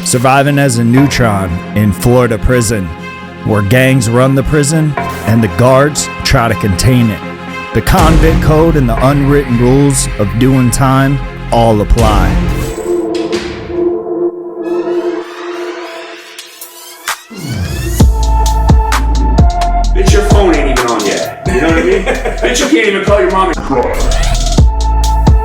Surviving as a Neutron in Florida prison, where gangs run the prison and the guards try to contain it. The convict code and the unwritten rules of doing time all apply. Bitch, your phone ain't even on yet. You know what I mean? Bitch, you can't even call your mom.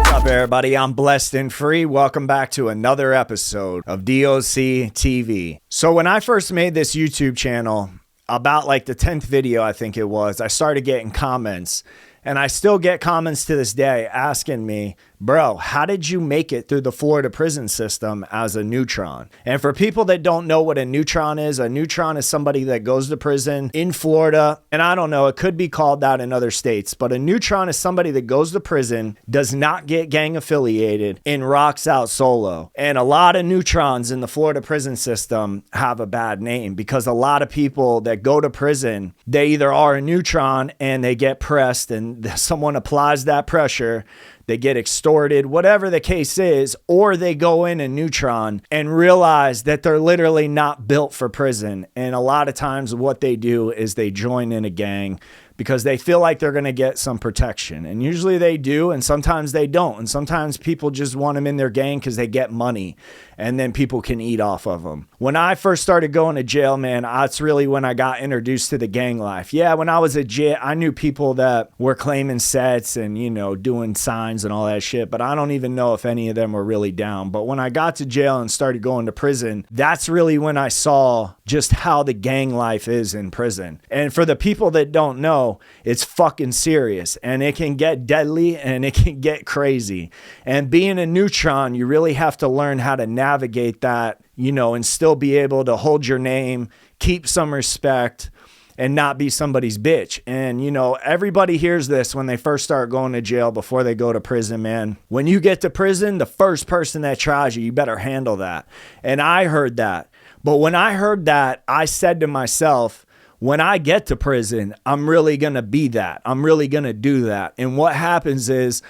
What's up, everybody? I'm blessed and free. Welcome back to another episode of DOC TV. So when I first made this YouTube channel, about like the 10th video, I think it was, I started getting comments. And I still get comments to this day asking me, bro, how did you make it through the Florida prison system as a Neutron? And for people that don't know what a Neutron is somebody that goes to prison in Florida. And I don't know, it could be called that in other states, but a Neutron is somebody that goes to prison, does not get gang affiliated, and rocks out solo. And a lot of Neutrons in the Florida prison system have a bad name because a lot of people that go to prison, they either are a Neutron and they get pressed and someone applies that pressure, they get extorted, whatever the case is, or they go in a Neutron and realize that they're literally not built for prison. And a lot of times what they do is they join in a gang because they feel like they're going to get some protection. And usually they do, and sometimes they don't. And sometimes people just want them in their gang because they get money, and then people can eat off of them. When I first started going to jail, man, that's really when I got introduced to the gang life. Yeah, when I was at jail, I knew people that were claiming sets and, you know, doing signs and all that shit, but I don't even know if any of them were really down. But when I got to jail and started going to prison, that's really when I saw just how the gang life is in prison. And for the people that don't know, it's fucking serious, and it can get deadly and it can get crazy. And being a Neutron, you really have to learn how to navigate that, you know, and still be able to hold your name, keep some respect, and not be somebody's bitch. And, you know, everybody hears this when they first start going to jail before they go to prison, man. When you get to prison, the first person that tries you, you better handle that. And I heard that. But when I heard that, I said to myself, when I get to prison, I'm really going to be that. I'm really going to do that. And what happens is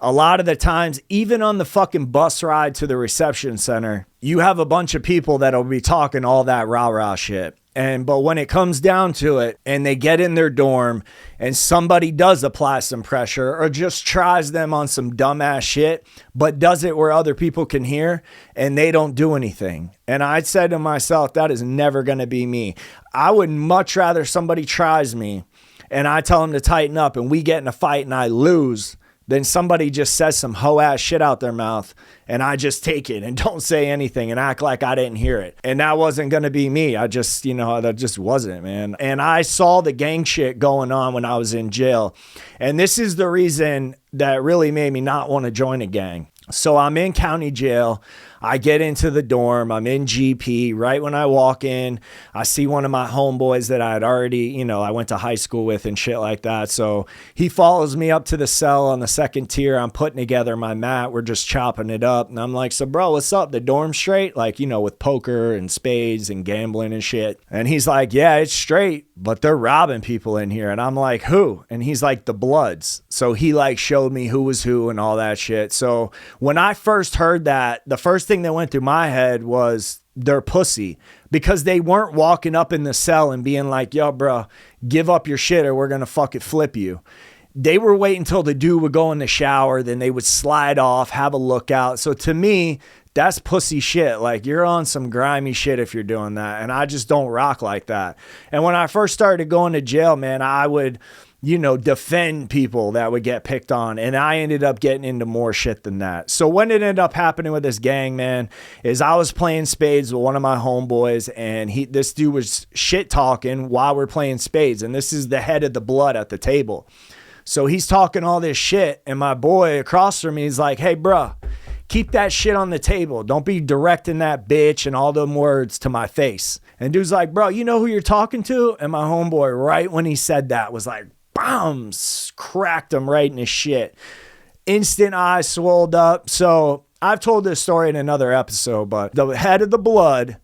a lot of the times, even on the fucking bus ride to the reception center, you have a bunch of people that'll be talking all that rah-rah shit. But when it comes down to it and they get in their dorm and somebody does apply some pressure or just tries them on some dumbass shit, but does it where other people can hear and they don't do anything. And I said to myself, that is never going to be me. I would much rather somebody tries me and I tell them to tighten up and we get in a fight and I lose than somebody just says some hoe-ass shit out their mouth and I just take it and don't say anything and act like I didn't hear it. And that wasn't going to be me. I just, you know, that just wasn't, man. And I saw the gang shit going on when I was in jail. And this is the reason that really made me not want to join a gang. So I'm in county jail. I get into the dorm. I'm in GP. Right when I walk in, I see one of my homeboys that I had already, you know, I went to high school with and shit like that. So he follows me up to the cell on the second tier. I'm putting together my mat. We're just chopping it up. And I'm like, so bro, what's up? The dorm straight? Like, you know, with poker and spades and gambling and shit. And he's like, yeah, it's straight, but they're robbing people in here. And I'm like, who? And he's like, the Bloods. So he like showed me who was who and all that shit. So when I first heard that, the first thing that went through my head was they're pussy because they weren't walking up in the cell and being like, yo, bro, give up your shit or we're going to fucking flip you. They were waiting until the dude would go in the shower. Then they would slide off, have a lookout. So to me, that's pussy shit. Like you're on some grimy shit if you're doing that. And I just don't rock like that. And when I first started going to jail, man, I would, you know, defend people that would get picked on. And I ended up getting into more shit than that. So what ended up happening with this gang, man, is I was playing spades with one of my homeboys and this dude was shit talking while we're playing spades. And this is the head of the Blood at the table. So he's talking all this shit. And my boy across from me is like, hey, bro, keep that shit on the table. Don't be directing that bitch and all them words to my face. And dude's like, bro, you know who you're talking to? And my homeboy, right when he said that, was like, bombs, cracked him right in his shit. Instant eyes swelled up. So I've told this story in another episode, but the head of the Blood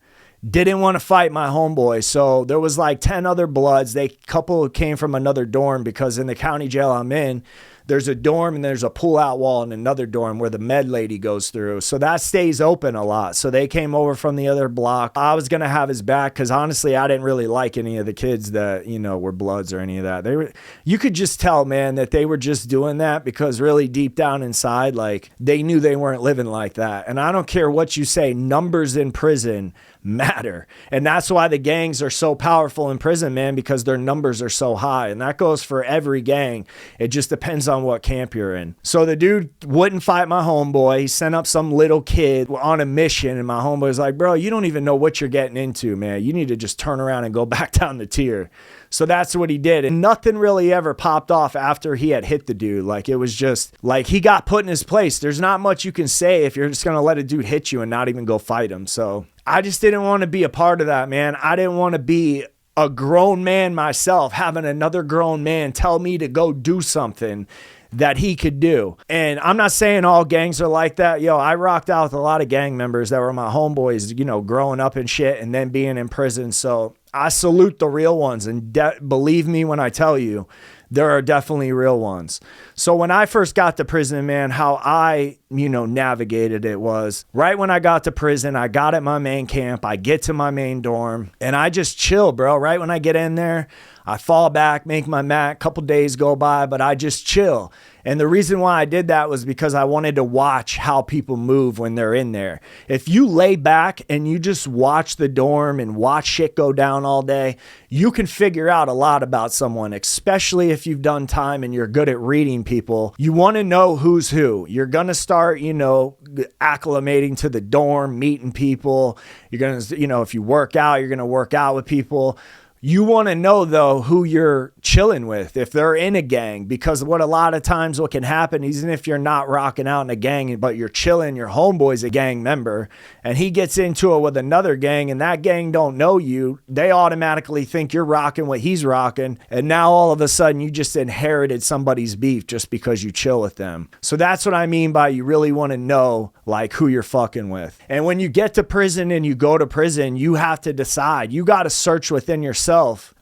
didn't want to fight my homeboy. So there was like 10 other Bloods. They couple came from another dorm because in the county jail I'm in, there's a dorm and there's a pull-out wall in another dorm where the med lady goes through. So that stays open a lot. So they came over from the other block. I was going to have his back because honestly, I didn't really like any of the kids that, you know, were Bloods or any of that. You could just tell, man, that they were just doing that because really deep down inside, like, they knew they weren't living like that. And I don't care what you say, numbers in prison matter. And that's why the gangs are so powerful in prison, man, because their numbers are so high. And that goes for every gang. It just depends on what camp you're in. So the dude wouldn't fight my homeboy. He sent up some little kid on a mission, and my homeboy was like, bro, you don't even know what you're getting into, man. You need to just turn around and go back down the tier. So that's what he did. And nothing really ever popped off after he had hit the dude. Like, it was just like he got put in his place. There's not much you can say if you're just going to let a dude hit you and not even go fight him. So I just didn't want to be a part of that, man. I didn't want to be a grown man myself, having another grown man tell me to go do something that he could do. And I'm not saying all gangs are like that. Yo, I rocked out with a lot of gang members that were my homeboys, you know, growing up and shit and then being in prison. So I salute the real ones. And believe me when I tell you, there are definitely real ones. So when I first got to prison, man, how I, you know, navigated it was right when I got to prison, I got at my main camp, I get to my main dorm, and I just chill, bro. Right when I get in there, I fall back, make my mat, couple days go by, but I just chill. And the reason why I did that was because I wanted to watch how people move when they're in there. If you lay back and you just watch the dorm and watch shit go down all day, you can figure out a lot about someone, especially if you've done time and you're good at reading people. You want to know who's who. You're going to start, you know, acclimating to the dorm, meeting people. You're going to, you know, if you work out, you're going to work out with people. You want to know, though, who you're chilling with, if they're in a gang, because what a lot of times what can happen, even if you're not rocking out in a gang, but you're chilling, your homeboy's a gang member, and he gets into it with another gang, and that gang don't know you, they automatically think you're rocking what he's rocking, and now all of a sudden you just inherited somebody's beef just because you chill with them. So that's what I mean by you really want to know, like, who you're fucking with. And when you get to prison and you go to prison, you have to decide. You got to search within yourself.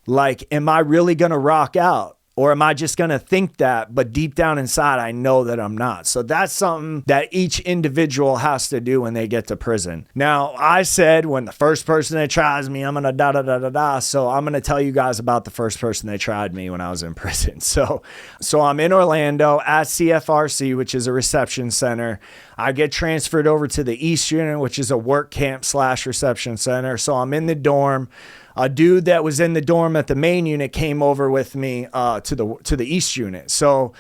Like, am I really going to rock out? Or am I just going to think that, but deep down inside, I know that I'm not. So that's something that each individual has to do when they get to prison. Now, I said when the first person that tries me, I'm going to da-da-da-da-da. So I'm going to tell you guys about the first person that tried me when I was in prison. So I'm in Orlando at CFRC, which is a reception center. I get transferred over to the East Unit, which is a work camp / reception center. So I'm in the dorm. A dude that was in the dorm at the main unit came over with me to the East Unit. So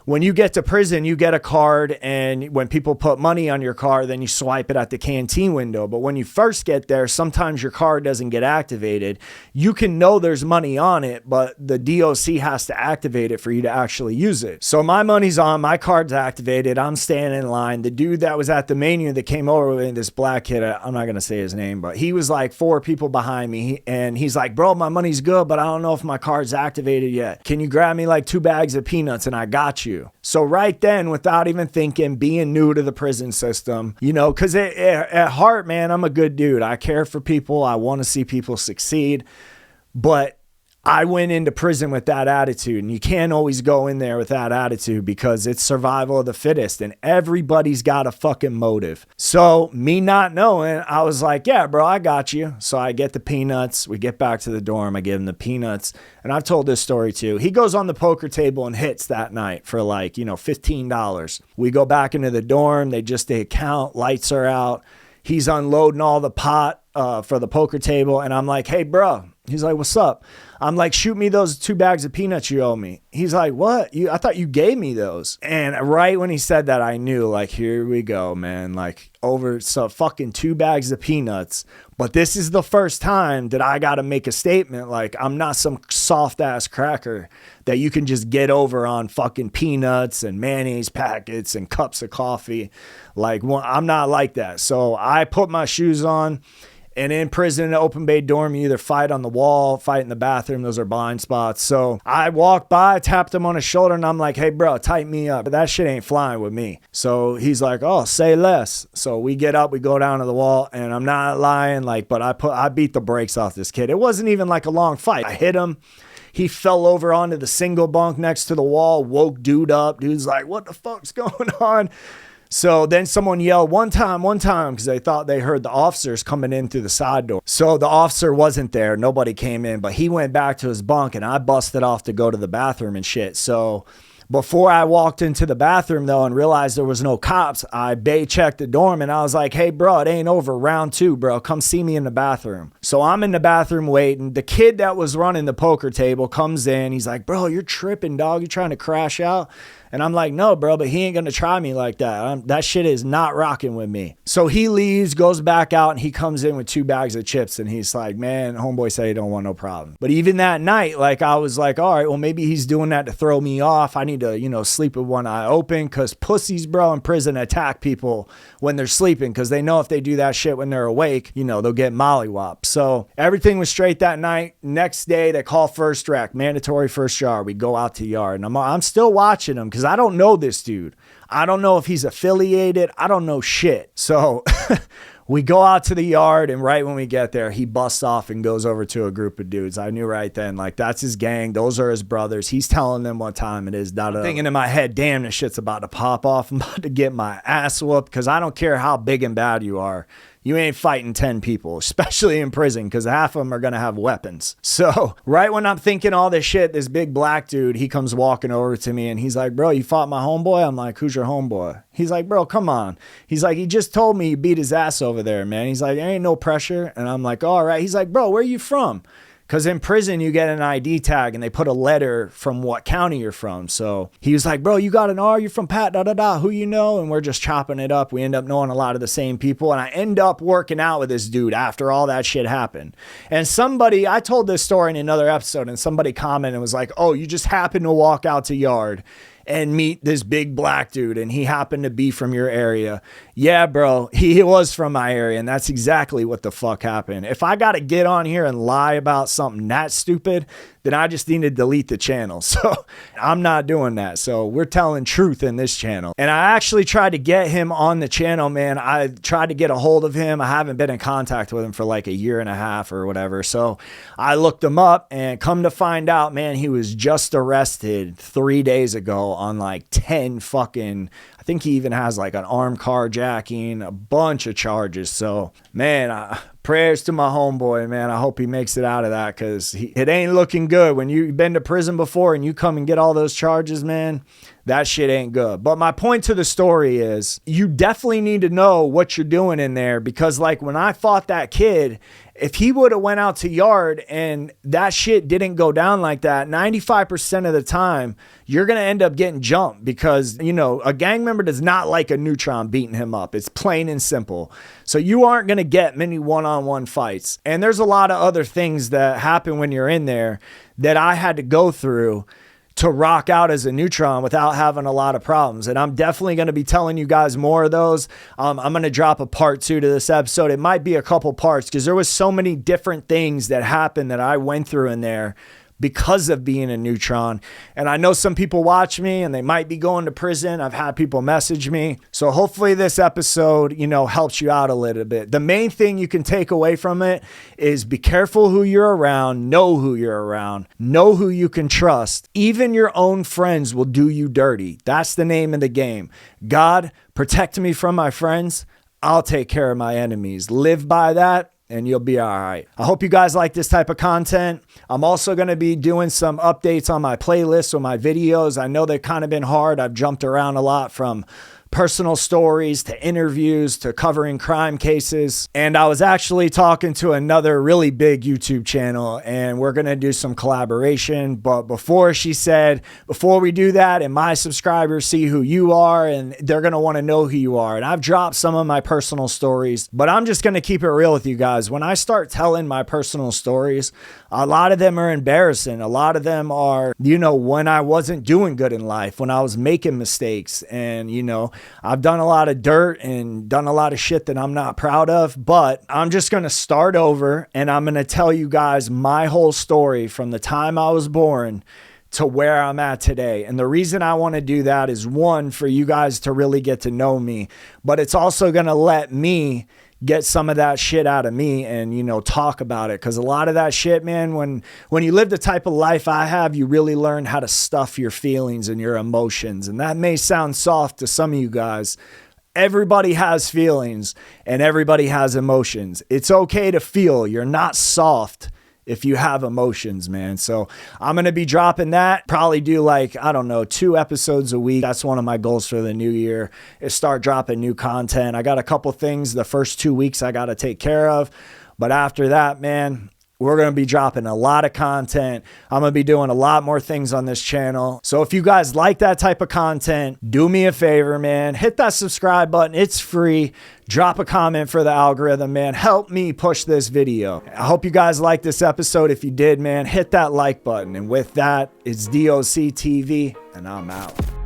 when you get to prison, you get a card, and when people put money on your card, then you swipe it at the canteen window. But when you first get there, sometimes your card doesn't get activated. You can know there's money on it, but the DOC has to activate it for you to actually use it. So my money's on, my card's activated, I'm standing in line. The dude that was at the main unit that came over with me, this black kid, I'm not going to say his name, but he was like 4 people behind me, and he's like, bro, my money's good, but I don't know if my card's activated yet. Can you grab me like 2 bags of peanuts and I got you? So right then, without even thinking, being new to the prison system, you know, because at heart, man, I'm a good dude. I care for people. I want to see people succeed. But I went into prison with that attitude, and you can't always go in there with that attitude because it's survival of the fittest, and everybody's got a fucking motive. So me not knowing, I was like, yeah, bro, I got you. So I get the peanuts. We get back to the dorm. I give him the peanuts. And I've told this story too. He goes on the poker table and hits that night for like, you know, $15. We go back into the dorm. They account, lights are out. He's unloading all the pot for the poker table. And I'm like, hey, bro. He's like, what's up? I'm like, shoot me those 2 bags of peanuts you owe me. He's like, what? I thought you gave me those. And right when he said that, I knew, like, here we go, man. Like, over so fucking 2 bags of peanuts. But this is the first time that I got to make a statement. Like, I'm not some soft ass cracker that you can just get over on fucking peanuts and mayonnaise packets and cups of coffee. Like, I'm not like that. So I put my shoes on. And in prison, in an open bay dorm, you either fight on the wall, fight in the bathroom. Those are blind spots. So I walked by, tapped him on his shoulder, and I'm like, hey, bro, tighten me up. But that shit ain't flying with me. So he's like, oh, say less. So we get up, we go down to the wall, and I'm not lying, like, but I beat the brakes off this kid. It wasn't even like a long fight. I hit him. He fell over onto the single bunk next to the wall, woke dude up. Dude's like, what the fuck's going on? So then someone yelled one time, because they thought they heard the officers coming in through the side door. So the officer wasn't there. Nobody came in, but he went back to his bunk and I busted off to go to the bathroom and shit. So before I walked into the bathroom though and realized there was no cops, I bay checked the dorm and I was like, hey bro, it ain't over. Round 2, bro. Come see me in the bathroom. So I'm in the bathroom waiting. The kid that was running the poker table comes in. He's like, bro, you're tripping, dog. You trying to crash out? And I'm like, no, bro, but he ain't going to try me like that. That shit is not rocking with me. So he leaves, goes back out, and he comes in with 2 bags of chips. And he's like, man, homeboy said he don't want no problem. But even that night, like, I was like, all right, well, maybe he's doing that to throw me off. I need to, sleep with one eye open because pussies, bro, in prison attack people when they're sleeping because they know if they do that shit when they're awake, they'll get mollywopped. So everything was straight that night. Next day, they call first rec, mandatory first yard. We go out to yard. And I'm still watching him because I don't know this dude. I don't know if he's affiliated. I don't know shit. So we go out to the yard, and right when we get there, he busts off and goes over to a group of dudes. I knew right then, like, that's his gang. Those are his brothers. He's telling them what time it is. Thinking in my head, damn, this shit's about to pop off. I'm about to get my ass whooped because I don't care how big and bad you are. You ain't fighting 10 people, especially in prison, because half of them are going to have weapons. So right when I'm thinking all this shit, this big black dude, he comes walking over to me and he's like, bro, you fought my homeboy? I'm like, who's your homeboy? He's like, bro, come on. He's like, he just told me you beat his ass over there, man. He's like, there ain't no pressure. And I'm like, all right. He's like, bro, where are you from? Because in prison, you get an ID tag and they put a letter from what county you're from. So he was like, bro, you got an R? You're from Pat, who you know? And we're just chopping it up. We end up knowing a lot of the same people. And I end up working out with this dude after all that shit happened. And I told this story in another episode, and somebody commented and was like, oh, you just happened to walk out to yard and meet this big black dude and he happened to be from your area. Yeah, bro, he was from my area, and that's exactly what the fuck happened. If I got to get on here and lie about something that stupid, then I just need to delete the channel. So I'm not doing that. So we're telling truth in this channel. And I actually tried to get him on the channel, man. I tried to get a hold of him. I haven't been in contact with him for like a year and a half or whatever. So I looked him up, and come to find out, man, he was just arrested 3 days ago on like 10 fucking, I think he even has like an armed carjacking, a bunch of charges. So, man, prayers to my homeboy, man. I hope he makes it out of that because it ain't looking good. When you've been to prison before and you come and get all those charges, man, that shit ain't good. But my point to the story is you definitely need to know what you're doing in there because, like, when I fought that kid, if he would have went out to yard and that shit didn't go down like that, 95% of the time, you're going to end up getting jumped because, a gang member does not like a Neutron beating him up. It's plain and simple. So you aren't going to get many one-on-one fights. And there's a lot of other things that happen when you're in there that I had to go through to rock out as a Neutron without having a lot of problems. And I'm definitely going to be telling you guys more of those. I'm going to drop a part 2 to this episode. It might be a couple parts because there was so many different things that happened that I went through in there because of being a Neutron. And I know some people watch me and they might be going to prison. I've had people message me. So hopefully this episode, helps you out a little bit. The main thing you can take away from it is be careful who you're around, know who you're around, know who you can trust. Even your own friends will do you dirty. That's the name of the game. God, protect me from my friends. I'll take care of my enemies. Live by that, and you'll be all right. I hope you guys like this type of content. I'm also going to be doing some updates on my playlist or my videos. I know they've kind of been hard. I've jumped around a lot from personal stories to interviews to covering crime cases. And I was actually talking to another really big YouTube channel, and we're going to do some collaboration. But before we do that and my subscribers see who you are, and they're going to want to know who you are. And I've dropped some of my personal stories, but I'm just going to keep it real with you guys. When I start telling my personal stories, a lot of them are embarrassing. A lot of them are, when I wasn't doing good in life, when I was making mistakes, and, I've done a lot of dirt and done a lot of shit that I'm not proud of, but I'm just going to start over and I'm going to tell you guys my whole story from the time I was born to where I'm at today. And the reason I want to do that is, one, for you guys to really get to know me, but it's also going to let me get some of that shit out of me and, you know, talk about it. Cause a lot of that shit, man, when you live the type of life I have, you really learn how to stuff your feelings and your emotions. And that may sound soft to some of you guys. Everybody has feelings and everybody has emotions. It's okay to feel. You're not soft if you have emotions, man. So I'm going to be dropping that. Probably do like, I don't know, 2 episodes a week. That's one of my goals for the new year, is start dropping new content. I got a couple things the first 2 weeks I got to take care of. But after that, man, we're going to be dropping a lot of content. I'm going to be doing a lot more things on this channel. So if you guys like that type of content, do me a favor, man. Hit that subscribe button. It's free. Drop a comment for the algorithm, man. Help me push this video. I hope you guys liked this episode. If you did, man, hit that like button. And with that, it's DOC TV, and I'm out.